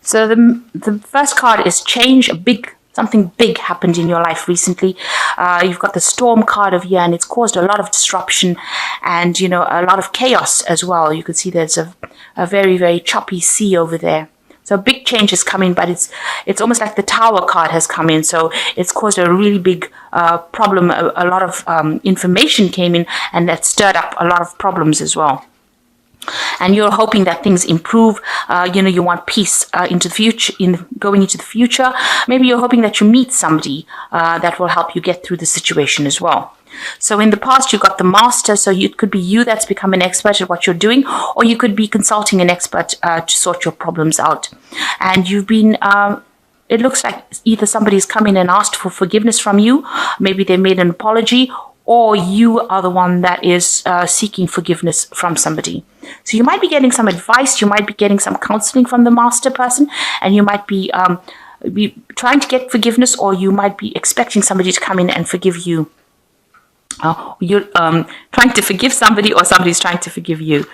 So the first card is change. Something big happened in your life recently. You've got the storm card over here, and it's caused a lot of disruption and, a lot of chaos as well. You can see there's a very, very choppy sea over there. So a big change is coming, but it's almost like the Tower card has come in. So it's caused a really big problem. A lot of information came in, and that stirred up a lot of problems as well. And you're hoping that things improve. You want peace into the future. Going into the future, maybe you're hoping that you meet somebody that will help you get through the situation as well. So in the past, you got the Master. So it could be you that's become an expert at what you're doing, or you could be consulting an expert to sort your problems out. And you've been. It looks like either somebody's come in and asked for forgiveness from you. Maybe they made an apology, or you are the one that is seeking forgiveness from somebody. So you might be getting some advice, you might be getting some counseling from the Master person, and you might be trying to get forgiveness, or you might be expecting somebody to come in and forgive you. You're trying to forgive somebody, or somebody's trying to forgive you.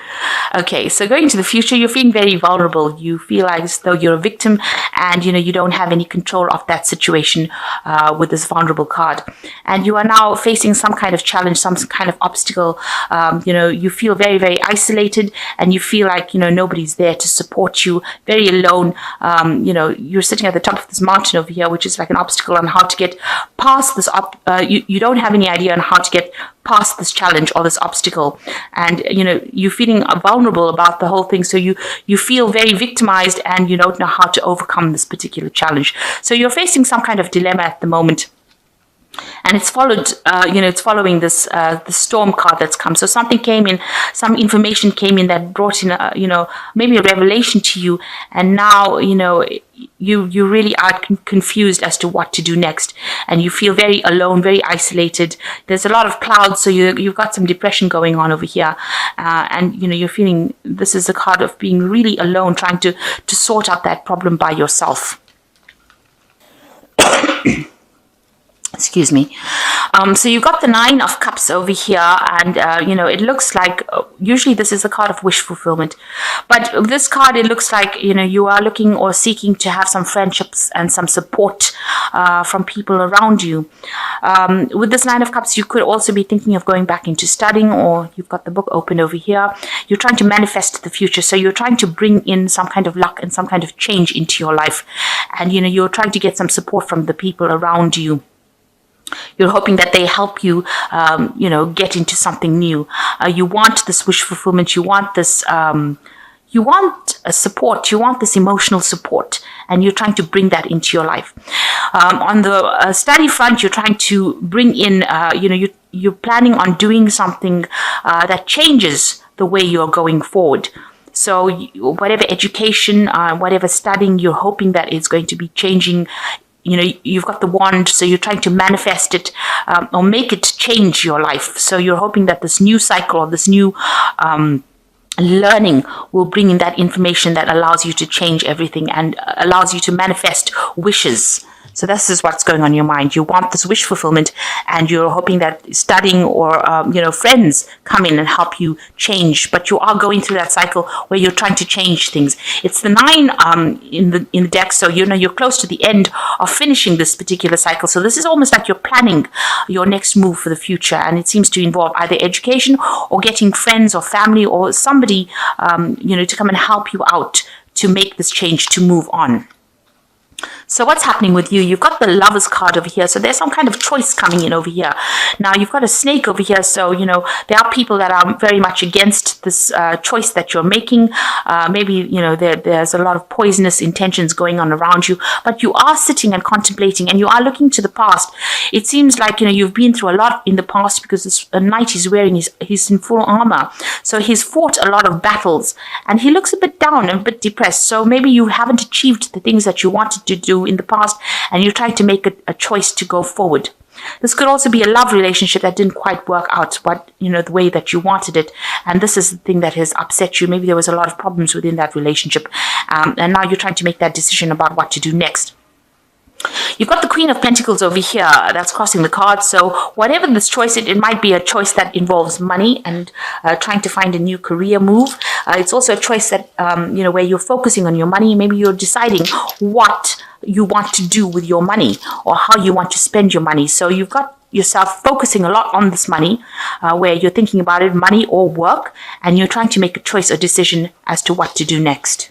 Okay, so going into the future, you're feeling very vulnerable. You feel like as though you're a victim, and you don't have any control of that situation with this vulnerable card. And you are now facing some kind of challenge, some kind of obstacle. You feel very, very isolated, and you feel like nobody's there to support you. Very alone. You're sitting at the top of this mountain over here, which is like an obstacle on how to get past this. You don't have any idea on how to get past this challenge or this obstacle, and you're feeling vulnerable about the whole thing. So you feel very victimized, and you don't know how to overcome this particular challenge. So you're facing some kind of dilemma at the moment. And it's following this the storm card that's come. So something came in, some information came in that brought in maybe a revelation to you, and now you really are confused as to what to do next, and you feel very alone, very isolated. There's a lot of clouds, so you've got some depression going on over here, and you're feeling this is a card of being really alone, trying to sort out that problem by yourself. Excuse me. So you've got the Nine of Cups over here, and it looks like usually this is a card of wish fulfillment, but this card, it looks like you are looking or seeking to have some friendships and some support from people around you. With this Nine of Cups, you could also be thinking of going back into studying, or you've got the book open over here. You're trying to manifest the future, so you're trying to bring in some kind of luck and some kind of change into your life, and you're trying to get some support from the people around you. You're hoping that they help you, get into something new. You want this wish fulfillment. You want this, you want a support. You want this emotional support, and you're trying to bring that into your life. On the study front, you're trying to bring in, you're planning on doing something that changes the way you're going forward. So whatever education, whatever studying, you're hoping that it's going to be changing. You've got the wand, so you're trying to manifest it or make it change your life. So you're hoping that this new cycle or this new learning will bring in that information that allows you to change everything and allows you to manifest wishes. So this is what's going on in your mind. You want this wish fulfillment, and you're hoping that studying or friends come in and help you change. But you are going through that cycle where you're trying to change things. It's the 9 in the deck, so you're close to the end of finishing this particular cycle. So this is almost like you're planning your next move for the future, and it seems to involve either education or getting friends or family or somebody to come and help you out to make this change, to move on. So what's happening with you? You've got the Lovers card over here. So there's some kind of choice coming in over here. Now you've got a snake over here. So, there are people that are very much against this choice that you're making. Maybe, there's a lot of poisonous intentions going on around you. But you are sitting and contemplating, and you are looking to the past. It seems like, you've been through a lot in the past, because this knight he's wearing, he's in full armor. So he's fought a lot of battles, and he looks a bit down and a bit depressed. So maybe you haven't achieved the things that you wanted to do in the past, and you're trying to make a choice to go forward. This could also be a love relationship that didn't quite work out the way that you wanted it, and this is the thing that has upset you. Maybe there was a lot of problems within that relationship, and now you're trying to make that decision about what to do next. You've got the Queen of Pentacles over here that's crossing the card. So whatever this choice, it might be a choice that involves money and trying to find a new career move. It's also a choice that, where you're focusing on your money. Maybe you're deciding what you want to do with your money or how you want to spend your money. So you've got yourself focusing a lot on this money, where you're thinking about it, money or work, and you're trying to make a choice or decision as to what to do next.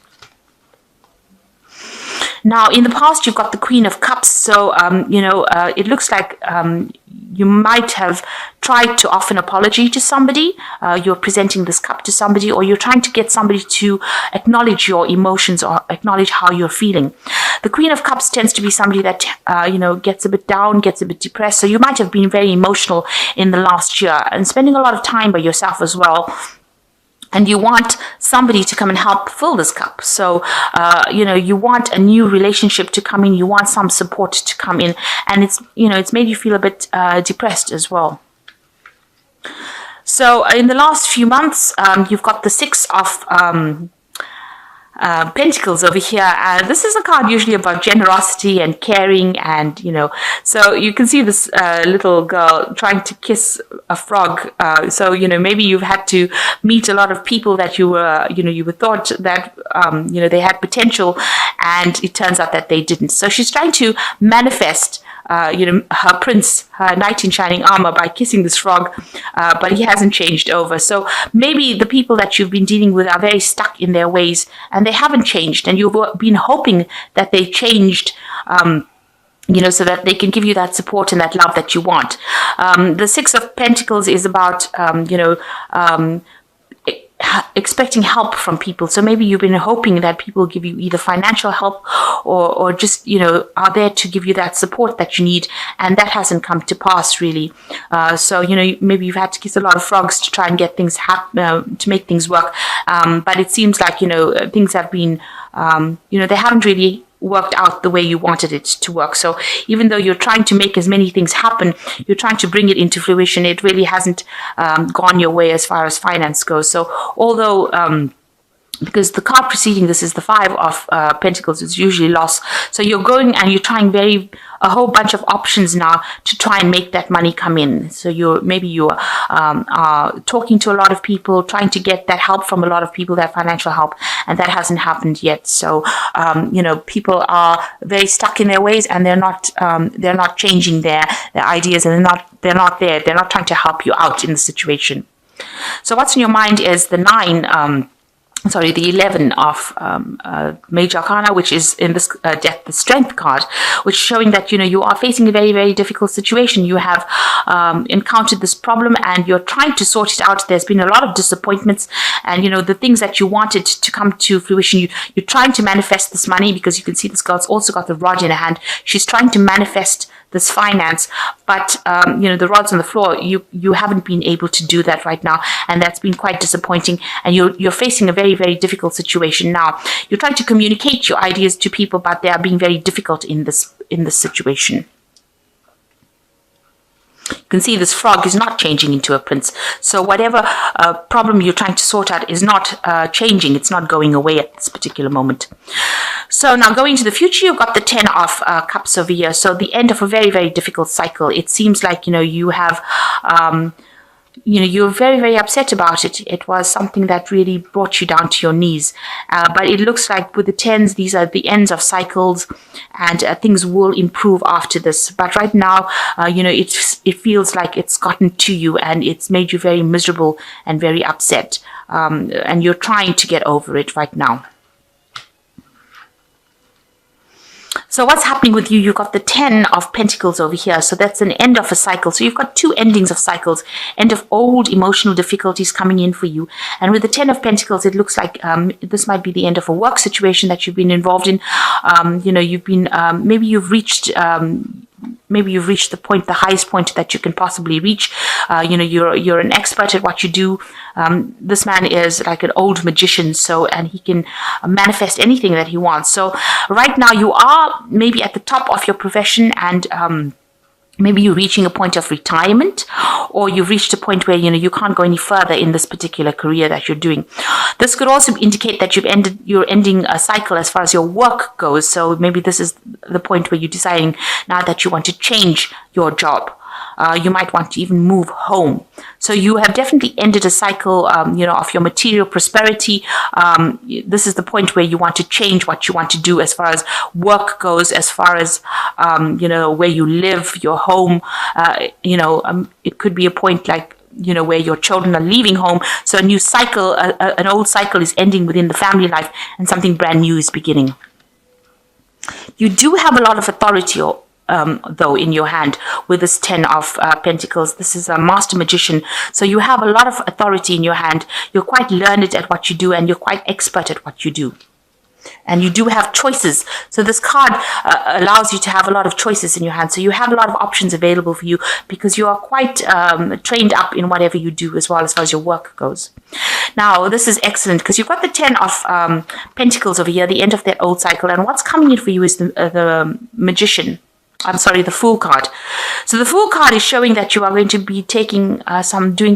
Now, in the past, you've got the Queen of Cups. So, it looks like you might have tried to offer an apology to somebody. You're presenting this cup to somebody, or you're trying to get somebody to acknowledge your emotions or acknowledge how you're feeling. The Queen of Cups tends to be somebody that, gets a bit down, gets a bit depressed. So you might have been very emotional in the last year and spending a lot of time by yourself as well. And you want somebody to come and help fill this cup. So, you want a new relationship to come in. You want some support to come in. And it's made you feel a bit depressed as well. So in the last few months, you've got the Six of Pentacles over here. This is a card usually about generosity and caring, and so you can see this little girl trying to kiss a frog. So maybe you've had to meet a lot of people that you were thought that they had potential, and it turns out that they didn't. So she's trying to manifest her prince, her knight in shining armor, by kissing this frog, but he hasn't changed over. So maybe the people that you've been dealing with are very stuck in their ways and they haven't changed, and you've been hoping that they changed, so that they can give you that support and that love that you want. The Six of Pentacles is about, expecting help from people. So maybe you've been hoping that people give you either financial help or just, are there to give you that support that you need. And that hasn't come to pass really. So, maybe you've had to kiss a lot of frogs to try and get things to make things work. But it seems like, things have been, they haven't really worked out the way you wanted it to work. So even though you're trying to make as many things happen, you're trying to bring it into fruition, it really hasn't gone your way as far as finance goes. So although because the card preceding this is the Five of Pentacles, it's usually loss. So you're going and you're trying a whole bunch of options now to try and make that money come in. So you're talking to a lot of people, trying to get that help from a lot of people, that financial help, and that hasn't happened yet. So people are very stuck in their ways, and they're not changing their ideas, and they're not there. They're not trying to help you out in the situation. So what's in your mind is the the 11 of Major Arcana, which is in this Death, the Strength card, which is showing that, you are facing a very, very difficult situation. You have encountered this problem and you're trying to sort it out. There's been a lot of disappointments, and, the things that you wanted to come to fruition, you're trying to manifest this money, because you can see this girl's also got the rod in her hand. She's trying to manifest this finance, but the rod's on the floor. You haven't been able to do that right now, and that's been quite disappointing. And you're facing a very, very difficult situation now. You're trying to communicate your ideas to people, but they are being very difficult in this situation. You can see this frog is not changing into a prince. So whatever problem you're trying to sort out is not changing. It's not going away at this particular moment. So now going to the future, you've got the 10 of Cups over here. So the end of a very, very difficult cycle. It seems like, you have... you're very, very upset about it. It was something that really brought you down to your knees. But it looks like with the 10s, these are the ends of cycles, and things will improve after this. But right now, it feels like it's gotten to you, and it's made you very miserable and very upset. And you're trying to get over it right now. So what's happening with you? You've got the 10 of Pentacles over here. So that's an end of a cycle. So you've got two endings of cycles, end of old emotional difficulties coming in for you. And with the 10 of Pentacles, it looks like this might be the end of a work situation that you've been involved in. You've been, maybe you've reached the point, the highest point that you can possibly reach. You're an expert at what you do. This man is like an old magician, and he can manifest anything that he wants. So right now you are maybe at the top of your profession, and Maybe you're reaching a point of retirement, or you've reached a point where you can't go any further in this particular career that you're doing. This could also indicate that you're ending a cycle as far as your work goes. So maybe this is the point where you're deciding now that you want to change your job. You might want to even move home. So you have definitely ended a cycle, of your material prosperity. This is the point where you want to change what you want to do as far as work goes, as far as, where you live, your home. It could be a point like, where your children are leaving home. So a new cycle, an old cycle is ending within the family life, and something brand new is beginning. You do have a lot of authority, though, in your hand with this 10 of Pentacles. This is a master magician. So you have a lot of authority in your hand. You're quite learned at what you do, and you're quite expert at what you do. And you do have choices. So this card allows you to have a lot of choices in your hand. So you have a lot of options available for you because you are quite trained up in whatever you do as well as far as your work goes. Now, this is excellent because you've got the 10 of Pentacles over here, the end of that old cycle. And what's coming in for you is the Magician. The Fool card. So the Fool card is showing that you are going to be doing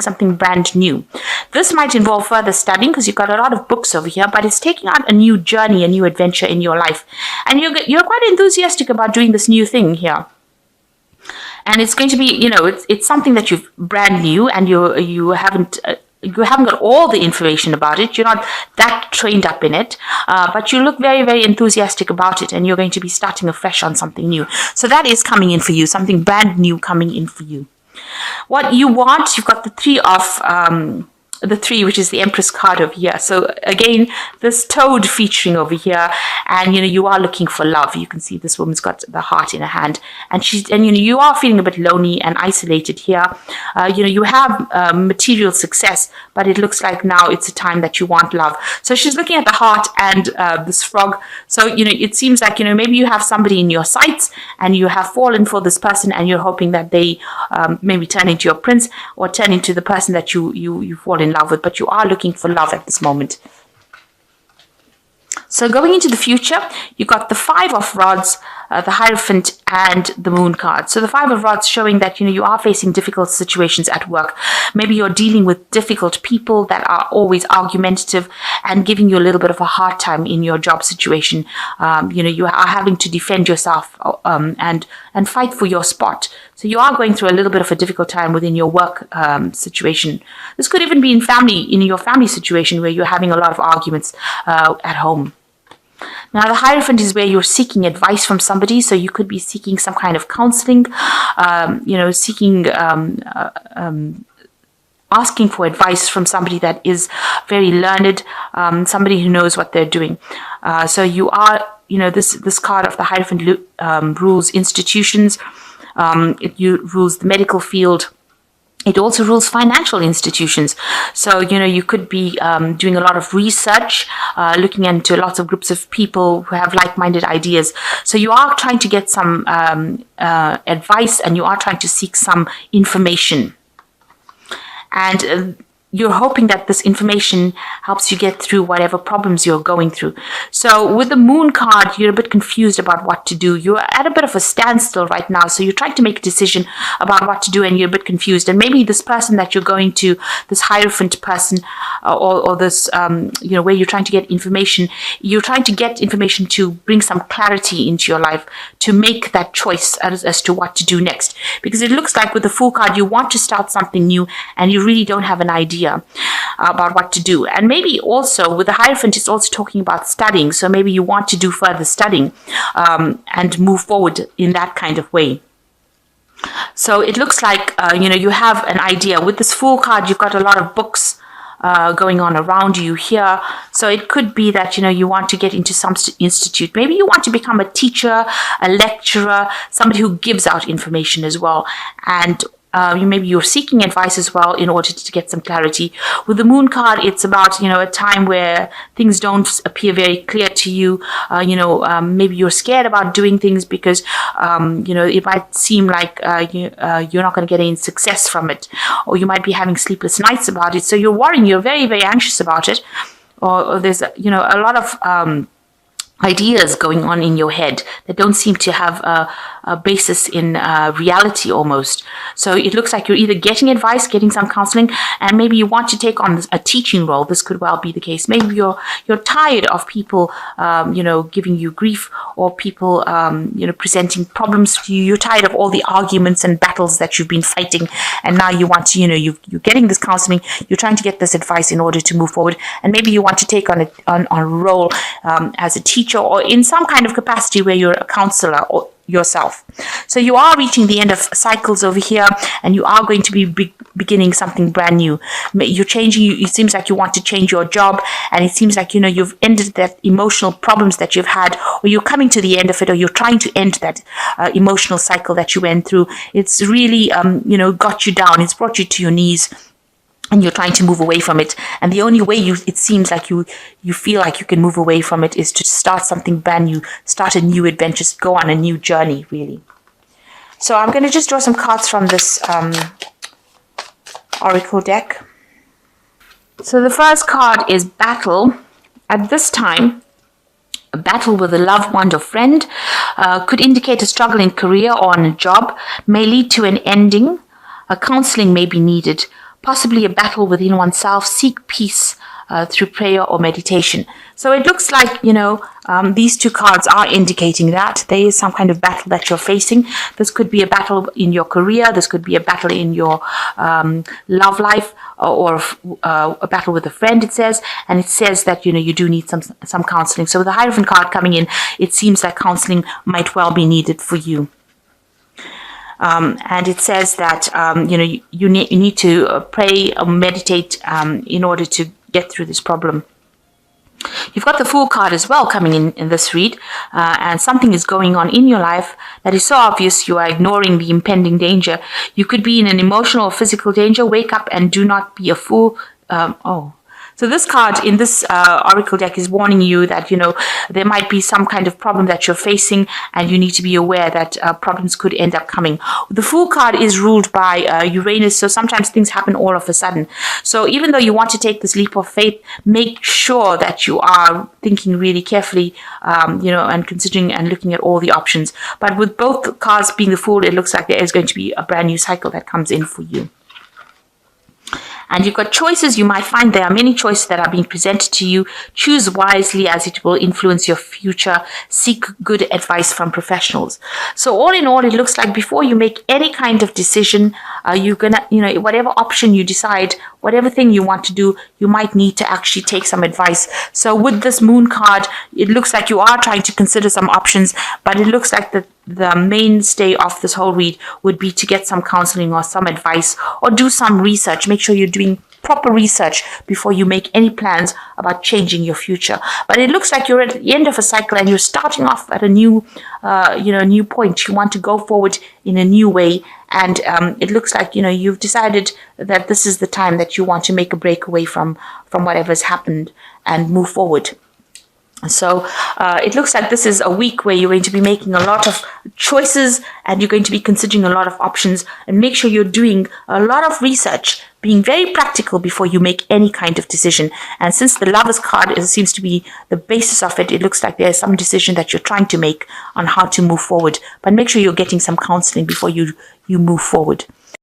something brand new. This might involve further studying because you've got a lot of books over here, but it's taking out a new journey, a new adventure in your life. And you're quite enthusiastic about doing this new thing here. And it's going to be, it's something that you've brand new, and you haven't got all the information about it. You're not that trained up in it, but you look very, very enthusiastic about it, and you're going to be starting afresh on something new. So that is coming in for you, something brand new coming in for you. What you want, you've got the three, which is the Empress card over here. So again, this toad featuring over here, and you are looking for love. You can see this woman's got the heart in her hand, and you are feeling a bit lonely and isolated here. You have material success, but it looks like now it's a time that you want love. So she's looking at the heart and this frog. So it seems like maybe you have somebody in your sights, and you have fallen for this person, and you're hoping that they maybe turn into your prince or turn into the person that you fall in love with, but you are looking for love at this moment. So going into the future, you've got the 5 of Rods, the Hierophant, and the Moon card. So the 5 of Rods showing that you are facing difficult situations at work. Maybe you're dealing with difficult people that are always argumentative and giving you a little bit of a hard time in your job situation. You are having to defend yourself and fight for your spot. So you are going through a little bit of a difficult time within your work situation. This could even be in your family situation where you're having a lot of arguments at home. Now, the Hierophant is where you're seeking advice from somebody. So you could be seeking some kind of counseling, asking for advice from somebody that is very learned, somebody who knows what they're doing. So you are, this card of the Hierophant rules institutions. It rules the medical field. It also rules financial institutions. So, you could be doing a lot of research, looking into lots of groups of people who have like-minded ideas. So you are trying to get some advice, and you are trying to seek some information. And you're hoping that this information helps you get through whatever problems you're going through. So with the Moon card, you're a bit confused about what to do. You're at a bit of a standstill right now. So you're trying to make a decision about what to do, and you're a bit confused. And maybe this person that you're going to, this Hierophant person, or this, where you're trying to get information, you're trying to get information to bring some clarity into your life, to make that choice as to what to do next. Because it looks like with the Fool card, you want to start something new, and you really don't have an idea about what to do. And maybe also with the Hierophant, it's also talking about studying. So maybe you want to do further studying and move forward in that kind of way. So it looks like, you have an idea. With this Fool card, you've got a lot of books going on around you here. So it could be that, you want to get into some institute. Maybe you want to become a teacher, a lecturer, somebody who gives out information as well. And maybe you're seeking advice as well in order to get some clarity. With the Moon card, it's about, a time where things don't appear very clear to you. Maybe you're scared about doing things because, it might seem like you're not going to get any success from it. Or you might be having sleepless nights about it. So you're worrying, you're very, very anxious about it. Or there's, a lot of ideas going on in your head that don't seem to have basis in reality almost. So it looks like you're either getting advice, getting some counseling, and maybe you want to take on a teaching role. This could well be the case. Maybe you're tired of people, giving you grief, or people, presenting problems to you. You're tired of all the arguments and battles that you've been fighting, and now you want to, you're getting this counseling. You're trying to get this advice in order to move forward, and maybe you want to take on a role as a teacher, or in some kind of capacity where you're a counselor or yourself. So you are reaching the end of cycles over here, and you are going to be beginning something brand new. You're changing. It seems like you want to change your job, and it seems like you've ended that emotional problems that you've had, or you're coming to the end of it, or you're trying to end that emotional cycle that you went through. It's really got you down. It's brought you to your knees, and you're trying to move away from it. And the only way it seems like you feel like you can move away from it is to start something brand new, start a new adventure, go on a new journey, really. So I'm going to just draw some cards from this oracle deck. So the first card is battle. At this time, a battle with a loved one or friend could indicate a struggle in career or on a job, may lead to an ending. A counseling may be needed. Possibly a battle within oneself. Seek peace through prayer or meditation. So it looks like, these two cards are indicating that there is some kind of battle that you're facing. This could be a battle in your career. This could be a battle in your love life, or a battle with a friend, it says. And it says that, you do need some counseling. So with the Hierophant card coming in, it seems like counseling might well be needed for you. And it says that, you need to pray or meditate in order to get through this problem. You've got the Fool card as well coming in this read, and something is going on in your life that is so obvious you are ignoring the impending danger. You could be in an emotional or physical danger. Wake up and do not be a fool. So this card in this oracle deck is warning you that, there might be some kind of problem that you're facing, and you need to be aware that problems could end up coming. The Fool card is ruled by Uranus, so sometimes things happen all of a sudden. So even though you want to take this leap of faith, make sure that you are thinking really carefully, and considering and looking at all the options. But with both cards being the Fool, it looks like there is going to be a brand new cycle that comes in for you. And you've got choices. You might find there are many choices that are being presented to you. Choose wisely, as it will influence your future. Seek good advice from professionals. So all in all, it looks like before you make any kind of decision, you're gonna, whatever option you decide, whatever thing you want to do, you might need to actually take some advice. So with this Moon card, it looks like you are trying to consider some options, but it looks like the mainstay of this whole read would be to get some counseling or some advice, or do some research. Make sure you're doing proper research before you make any plans about changing your future. But it looks like you're at the end of a cycle, and you're starting off at a new point. You want to go forward in a new way, and it looks like you've decided that this is the time that you want to make a break away from whatever's happened and move forward. So it looks like this is a week where you're going to be making a lot of choices, and you're going to be considering a lot of options, and make sure you're doing a lot of research, being very practical before you make any kind of decision. And since the Lovers card seems to be the basis of it, it looks like there's some decision that you're trying to make on how to move forward. But make sure you're getting some counseling before you move forward.